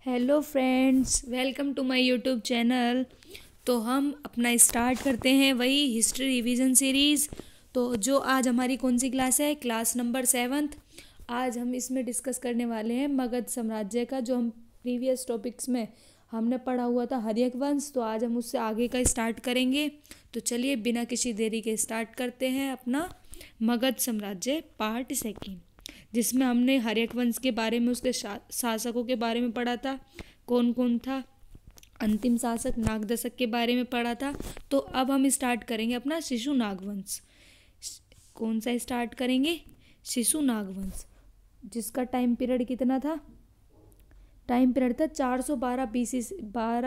Hello friends, welcome to my YouTube channel. तो हम अपना स्टार्ट करते हैं वही हिस्ट्री रिवीजन सीरीज़। तो जो आज हमारी कौन सी क्लास है, क्लास नंबर 7th। आज हम इसमें डिस्कस करने वाले हैं मगध साम्राज्य का, जो हम प्रीवियस टॉपिक्स में हमने पढ़ा हुआ था हर्यक वंश। तो आज हम उससे आगे का स्टार्ट करेंगे। तो चलिए बिना किसी देरी के स्टार्ट करते हैं अपना मगध साम्राज्य पार्ट 2, जिसमें हमने हर्यक वंश के बारे में, उसके शासकों के बारे में पढ़ा था, कौन कौन था, अंतिम शासक नागदशक के बारे में पढ़ा था। तो अब हम स्टार्ट करेंगे अपना शिशु नागवंश। कौन सा स्टार्ट करेंगे? शिशु नागवंश, जिसका टाइम पीरियड कितना था? टाइम पीरियड था 412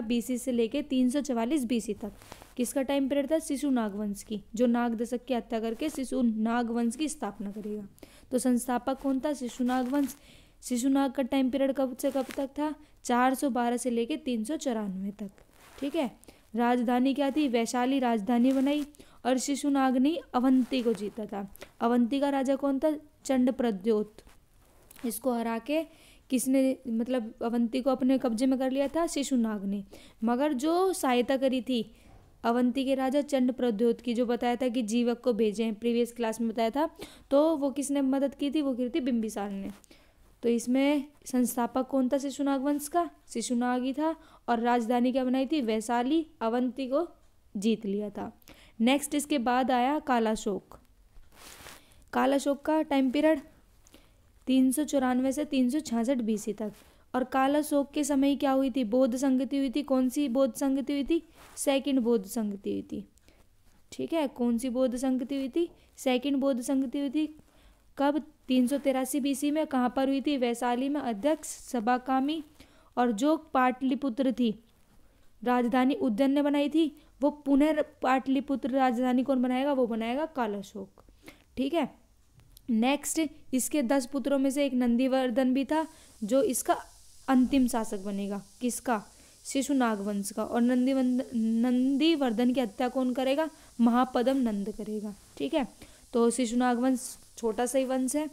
बीसी से लेके 344 बीसी तक। किसका टाइम पीरियड था? शिशु नागवंश की, जो नागदशक की हत्या करके शिशु नागवंश की स्थापना करेगा। तो संस्थापक कौन था? शिशु नागवंश। शिशु नाग का टाइम पीरियड कब से कब तक था? 412 से लेके 394 तक। ठीक है। राजधानी क्या थी? वैशाली राजधानी बनाई। और शिशु नाग ने अवंती को जीता था। अवंती का राजा कौन था? चंड प्रद्योत। इसको हरा के किसने, मतलब अवंती को अपने कब्जे में कर लिया था? शिशु नाग ने। मगर जो सहायता करी थी अवंती के राजा चंड प्रद्योत की, जो बताया था कि जीवक को भेजें, प्रीवियस क्लास में बताया था, तो वो किसने मदद की थी? वो की थी बिंबिसार ने। तो इसमें संस्थापक कौन था शिशुनाग वंश का? शिशुनाग ही था। और राजधानी क्या बनाई थी? वैशाली। अवंती को जीत लिया था। नेक्स्ट इसके बाद आया कालाशोक। कालाशोक का टाइम पीरियड 394 से 366 बीसी तक। और कालाशोक के समय क्या हुई थी? बौद्ध संगति हुई थी। कौन सी बौद्ध संगति हुई थी? सेकंड बौद्ध संगति हुई थी। ठीक है। कौन सी बौद्ध संगति हुई थी? सेकंड बौद्ध संगति हुई थी। कब? 383 बीसी में। कहाँ पर हुई थी? वैशाली में। अध्यक्ष सभाकामी। और जो पाटलिपुत्र थी, राजधानी उज्जैन ने बनाई थी, वो पुनः पाटलिपुत्र राजधानी कौन बनाएगा? वो बनाएगा कालाशोक। ठीक है। नेक्स्ट इसके 10 पुत्रों में से एक नंदीवर्धन भी था, जो इसका अंतिम शासक बनेगा। किसका? शिशु नागवंश का। और नंदीवर्धन की हत्या कौन करेगा? महापद्म नंद करेगा। ठीक है। तो शिशु नागवंश छोटा सा ही वंश है।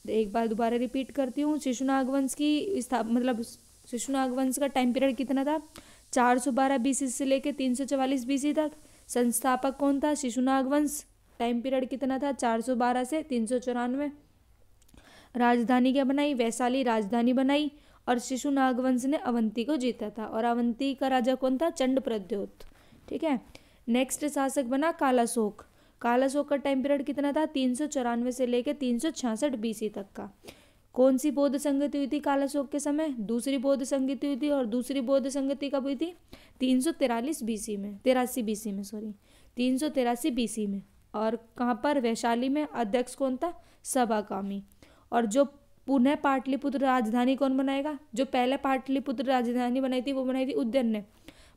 एक बार दोबारा रिपीट करती हूँ। शिशु नागवंश की मतलब शिशु नागवंश का टाइम पीरियड कितना था? 412 बीसी से लेकर 344 बीसी तक। संस्थापक कौन था? शिशु नागवंश। टाइम पीरियड कितना था? 412 से 394। राजधानी क्या बनाई? वैशाली राजधानी बनाई। और शिशु नागवंश ने अवंती को जीता था। और अवंती का राजा कौन था? चंड प्रद्योत। ठीक है। नेक्स्ट शासक बना कालाशोक। कालाशोक का टाइम पीरियड कितना था? 394 से लेकर 366 बीसी तक का। कौन सी बौद्ध संगति हुई थी कालाशोक के समय? दूसरी बौद्ध संगति हुई थी। और दूसरी बौद्ध संगति कब हुई थी? 343 बीसी में, 83 बीसी में, सॉरी 383 बीसी में। और कहाँ पर? वैशाली में। अध्यक्ष कौन था? सभाकामी। और जो पुनः पाटलिपुत्र राजधानी कौन बनाएगा? जो पहले पाटलिपुत्र राजधानी बनाई थी वो बनाई थी उज्जैन ने,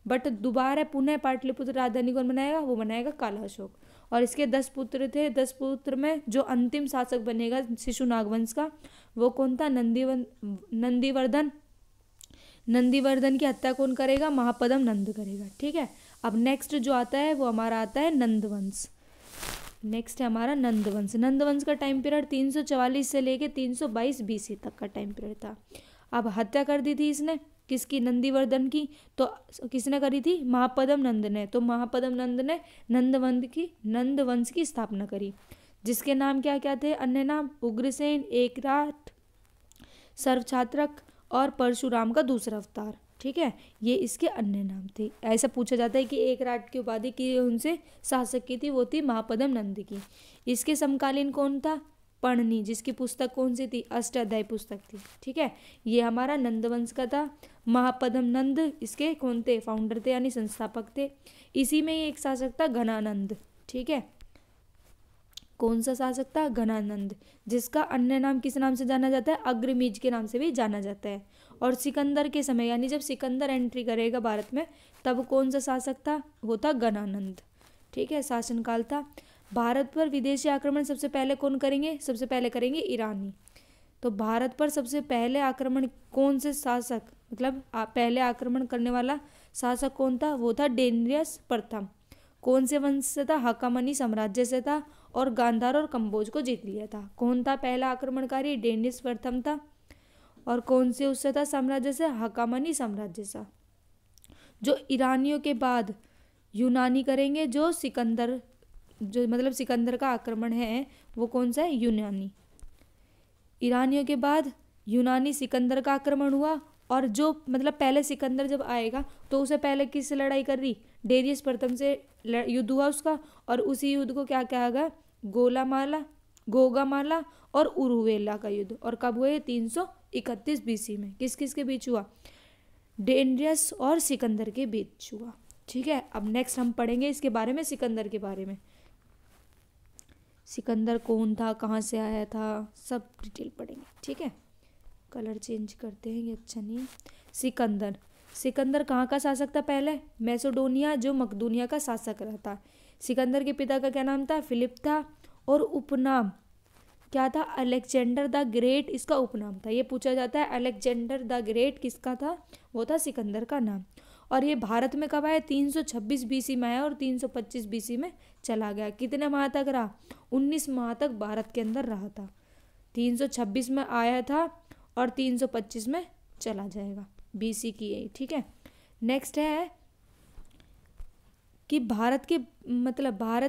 बट दोबारा पुनः पाटलिपुत्र राजधानी कौन बनाएगा? वो बनाएगा कालाशोक। और इसके 10 पुत्र थे। 10 पुत्र में जो अंतिम शासक बनेगा शिशु नागवंश का, वो कौन था? नंदीवर्धन। नंदीवर्धन की हत्या कौन करेगा? महापद्म नंद करेगा। ठीक है। अब नेक्स्ट जो आता है वो हमारा आता है नंदवंश। नेक्स्ट है हमारा नंदवंश। नंदवंश का टाइम पीरियड 344 से लेके 322 बीसी तक का टाइम पीरियड था। अब हत्या कर दी थी इसने, किसकी? नंदीवर्धन की। तो किसने करी थी? महापद्म नंद ने। तो महापद्म नंद ने नंदवंश की स्थापना करी, जिसके नाम क्या क्या थे? अन्य नाम? उग्रसेन, एकराट, सर्वछात्रक और परशुराम का दूसरा अवतार। ठीक है। ये इसके अन्य नाम थे। ऐसा पूछा जाता है कि एक राट की उपाधि की उनसे शासक की थी, वो थी महापद्म नंद की। इसके समकालीन कौन था? पढ़नी, जिसकी पुस्तक कौन सी थी? अष्टाध्यायी पुस्तक थी। ठीक है। ये हमारा नंदवंश का था। महापद्म नंद इसके कौन थे? फाउंडर थे, यानी संस्थापक थे। इसी में एक शासक था घनानंद। ठीक है। कौन सा शासक था? घनानंद, जिसका अन्य नाम किस नाम से जाना जाता है? अग्रमीज के नाम से भी जाना जाता है। और सिकंदर के समय, यानी जब सिकंदर एंट्री करेगा भारत में, तब कौन सा शासक था? वो था घनानंद। ठीक है। शासनकाल था। भारत पर विदेशी आक्रमण सबसे पहले कौन करेंगे? सबसे पहले करेंगे ईरानी। तो भारत पर सबसे पहले आक्रमण कौन से शासक, मतलब पहले आक्रमण करने वाला शासक कौन था? वो था डेनियस प्रथम। कौन से वंश से था? हकामनी साम्राज्य से था। और गांधार और कंबोज को जीत लिया था। कौन था पहला आक्रमणकारी? डेनियस प्रथम था। और कौन से उससे था साम्राज्य से? हकामनी साम्राज्य से। जो ईरानियों के बाद यूनानी करेंगे, जो सिकंदर, जो मतलब सिकंदर का आक्रमण है वो कौन सा है? यूनानी। ईरानियों के बाद यूनानी सिकंदर का आक्रमण हुआ। और जो मतलब पहले सिकंदर जब आएगा तो उसे पहले किससे लड़ाई कर रही? डेरियस प्रथम से युद्ध हुआ उसका, और उसी युद्ध को क्या कहा गया? गोगामाला और उरुवेला का युद्ध। और कब हुए? 331 बीसी में। किस किस के बीच हुआ? डेरियस और सिकंदर के बीच हुआ। ठीक है, अब नेक्स्ट हम पढ़ेंगे इसके बारे में, सिकंदर के बारे में। सिकंदर कौन था, कहाँ से आया था, सब डिटेल पढ़ेंगे। ठीक है, कलर चेंज करते हैं, ये अच्छा नहीं है। सिकंदर कहाँ का शासक था? पहले मैसेडोनिया, जो मकदूनिया का शासक रहा था। सिकंदर के पिता का क्या नाम था? फिलिप था। और उपनाम क्या था? अलेक्जेंडर द ग्रेट इसका उपनाम था। ये पूछा जाता है अलेक्जेंडर द ग्रेट किसका था? वो था सिकंदर का नाम। और ये भारत में कब आया? 326 बीसी में आया और 325 बीसी में चला गया। कितने माह तक रहा? 19 माह तक भारत के अंदर रहा था। 326 में आया था और 325 में चला जाएगा, बीसी की है। ठीक है, नेक्स्ट है कि भारत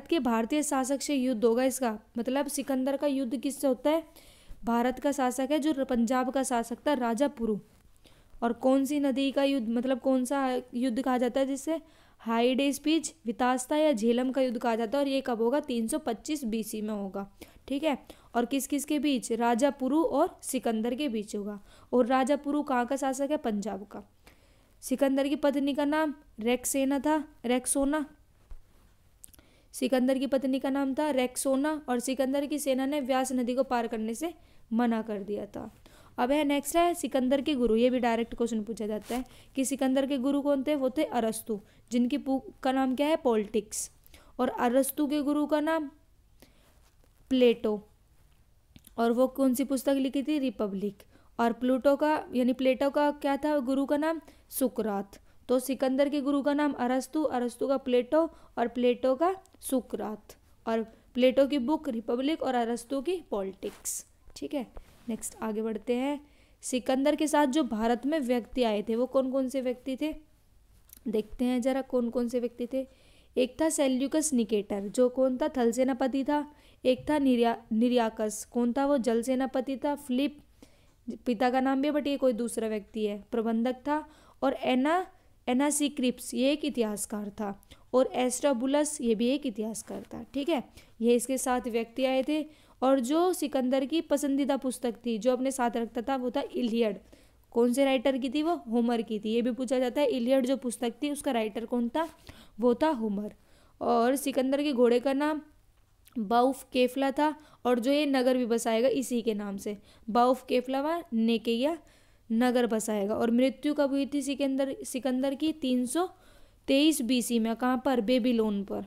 के भारतीय शासक से युद्ध होगा इसका। मतलब सिकंदर का युद्ध किससे होता है? भारत का शासक है जो पंजाब का शासक था, राजा पुरु। और कौन सी नदी का युद्ध, मतलब कौन सा युद्ध कहा जाता है जिससे? हाइडेस्पिज, वितास्ता या झेलम का युद्ध कहा जाता है। और ये कब होगा? 325 बीसी में होगा। ठीक है, और किस किस के बीच? राजा पुरु और सिकंदर के बीच होगा। और राजा पुरु कहाँ का शासक है? पंजाब का। सिकंदर की पत्नी का नाम रेक्सोना। सिकंदर की पत्नी का नाम था रेक्सोना। और सिकंदर की सेना ने व्यास नदी को पार करने से मना कर दिया था। अब है नेक्स्ट है सिकंदर के गुरु। ये भी डायरेक्ट क्वेश्चन पूछा जाता है कि सिकंदर के गुरु कौन थे? वो थे अरस्तु, जिनकी का नाम क्या है? पॉलिटिक्स। और अरस्तु के गुरु का नाम प्लेटो। और वो कौन सी पुस्तक लिखी थी? रिपब्लिक। और प्लूटो का यानी प्लेटो का क्या था गुरु का नाम? सुकरात। तो सिकंदर के गुरु का नाम अरस्तु, अरस्तु का प्लेटो और प्लेटो का सुकरात। और प्लेटो की बुक रिपब्लिक और अरस्तु की पॉलिटिक्स। ठीक है, नेक्स्ट आगे बढ़ते हैं। सिकंदर के साथ जो भारत में व्यक्ति आए थे वो कौन कौन से व्यक्ति थे? देखते हैं जरा कौन कौन से व्यक्ति थे। एक था सेल्यूकस निकेटर, जो कौन था? थल सेनापति था। एक था निरियाकस, कौन था? वो जल सेनापति था। फिलिप पिता का नाम भी है बट ये कोई दूसरा व्यक्ति है, प्रबंधक था। और एनासिक्रिप्स ये एक इतिहासकार था। और एस्ट्राबुलस ये भी एक इतिहासकार था। ठीक है, ये इसके साथ व्यक्ति आए थे। और जो सिकंदर की पसंदीदा पुस्तक थी जो अपने साथ रखता था वो था इलियड। कौन से राइटर की थी? वो होमर की थी। ये भी पूछा जाता है इलियड जो पुस्तक थी उसका राइटर कौन था? वो था होमर। और सिकंदर के घोड़े का नाम बाउफ केफला था। और जो ये नगर भी बसाएगा इसी के नाम से, बाउफ केफला व नेकेया नगर बसाएगा। और मृत्यु कब हुई थी सिकंदर की? 323 बीसी में। कहाँ पर? बेबीलोन पर।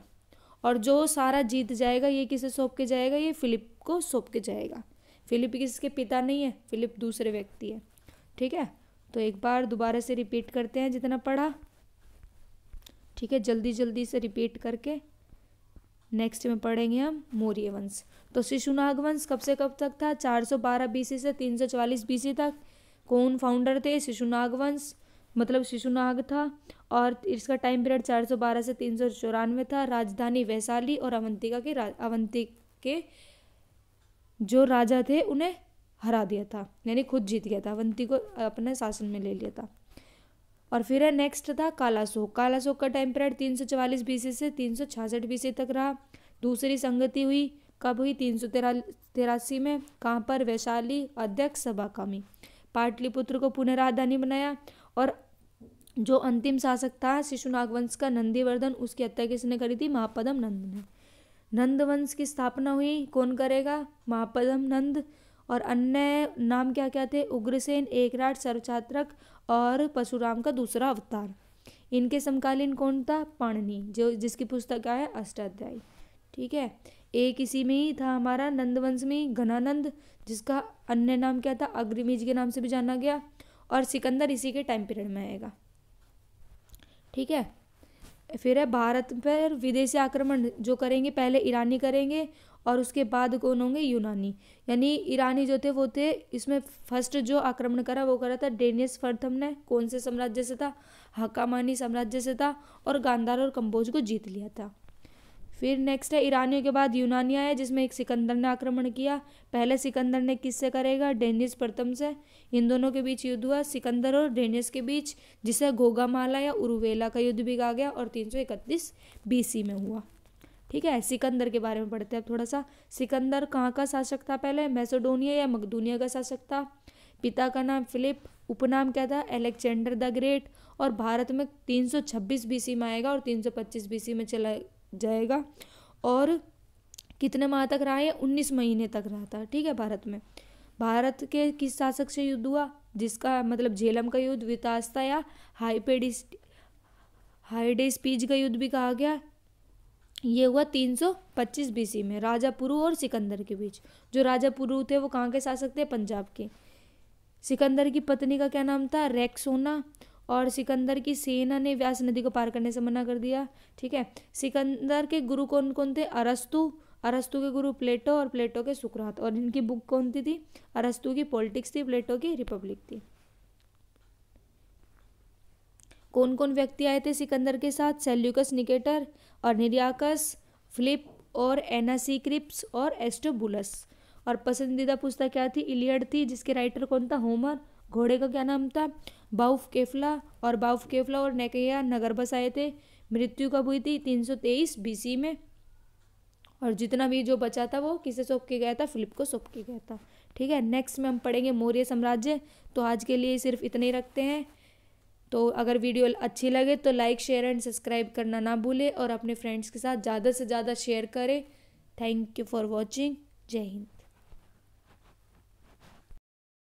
और जो सारा जीत जाएगा ये किसे सौंप के जाएगा? ये फिलिप को सौंप के जाएगा। फिलिप किसके पिता नहीं है, फिलिप दूसरे व्यक्ति है। ठीक है, तो एक बार दोबारा से रिपीट करते हैं जितना पढ़ा। ठीक है, जल्दी जल्दी से रिपीट करके नेक्स्ट में पढ़ेंगे हम मौर्य वंश। तो शिशुनाग वंश कब से कब तक था? 412 बीसी से 344 बीसी तक। कौन फाउंडर थे? शिशुनाग वंश, मतलब शिशुनाग था। और इसका टाइम पीरियड 412 से 394 था। राजधानी वैशाली। और अवंती के जो राजा थे उन्हें हरा दिया था, यानी खुद जीत गया था, अवंती को अपने शासन में ले लिया था। और फिर है नेक्स्ट था कालाशोक। कालाशोक का टाइम पीरियड 344 बीसी से 366 बीसी तक रहा। दूसरी संगति हुई कब हुई? 383 में। कहाँ पर? वैशाली। अध्यक्ष सभाकामी। पाटलिपुत्र को पुनः राजधानी बनाया। और जो अंतिम शासक था शिशुनाग वंश का नंदीवर्धन, उसकी हत्या किसने करी थी? महापद्म नंद ने। नंद वंश की स्थापना हुई, कौन करेगा? महापद्म नंद। और अन्य नाम क्या क्या थे? उग्रसेन, एकराट, सर्वछात्रक और परशुराम का दूसरा अवतार। इनके समकालीन कौन था? पाणिनि, जो जिसकी पुस्तक है अष्टाध्यायी। ठीक है, एक इसी में ही था हमारा नंदवंश में घनानंद, जिसका अन्य नाम क्या था? अग्रमीज के नाम से भी जाना गया। और सिकंदर इसी के टाइम पीरियड में आएगा। ठीक है, फिर है भारत पर विदेशी आक्रमण जो करेंगे, पहले ईरानी करेंगे और उसके बाद कौन होंगे, यूनानी। यानी ईरानी जो थे वो थे, इसमें फर्स्ट जो आक्रमण करा वो करा था डेनियस प्रथम ने। कौन से साम्राज्य से था, हकामानी साम्राज्य से था, और गांधार और कंबोज को जीत लिया था। फिर नेक्स्ट है ईरानियों के बाद यूनानी आया, जिसमें एक सिकंदर ने आक्रमण किया। पहले सिकंदर ने किससे करेगा, डेनियस प्रथम से। इन दोनों के बीच युद्ध हुआ, सिकंदर और डेनियस के बीच, जिसे गोगामाला या उरुवेला का युद्ध भी कहा गया, और 331 BC में हुआ। ठीक है, सिकंदर के बारे में पढ़ते हैं अब थोड़ा सा। सिकंदर कहाँ का शासक था, पहले मैसेडोनिया या मकदूनिया का शासक था। पिता का नाम फिलिप, उपनाम क्या था, अलेक्जेंडर द ग्रेट, और भारत में 326 BC में आएगा और 325 BC में चला जाएगा। और कितने माह तक रहा है, 19 महीने तक रहा था। ठीक है, भारत के किस शासक से युद्ध हुआ, जिसका मतलब झेलम का युद्ध, वितास्ता या हाइडेस्पीज का युद्ध भी कहा गया। ये हुआ 325 BC में, राजा पुरु और सिकंदर के बीच। जो राजा पुरु थे वो कहाँ के शासक थे, पंजाब के। सिकंदर की पत्नी का क्या नाम था, रेक्सोना, और सिकंदर की सेना ने व्यास नदी को पार करने से मना कर दिया। ठीक है, सिकंदर के गुरु कौन कौन थे, अरस्तु के गुरु प्लेटो, और प्लेटो के सुकरात। और इनकी बुक कौन सी थी, अरस्तु की पॉलिटिक्स थी, प्लेटो की रिपब्लिक थी। कौन कौन व्यक्ति आए थे सिकंदर के साथ, सेल्यूकस निकेटर, और निर्याकस, फिलिप, और एनासीक्रिप्स, और एस्ट्रोबुलस। और पसंदीदा पुस्तक क्या थी, इलियड थी, जिसके राइटर कौन था, होमर। घोड़े का क्या नाम था, बाउफकेफला, और नेकेया नगर बसाए थे। मृत्यु कब हुई थी, 323 BC में। और जितना भी जो बचा था वो किसे सौंप के गया था, फिलिप को सौंप के गया था। ठीक है, नेक्स्ट में हम पढ़ेंगे मौर्य साम्राज्य। तो आज के लिए सिर्फ इतने ही रखते हैं। तो अगर वीडियो अच्छी लगे तो लाइक, शेयर एंड सब्सक्राइब करना ना भूलें, और अपने फ्रेंड्स के साथ ज़्यादा से ज़्यादा शेयर करें। Thank you for watching. जय हिंद।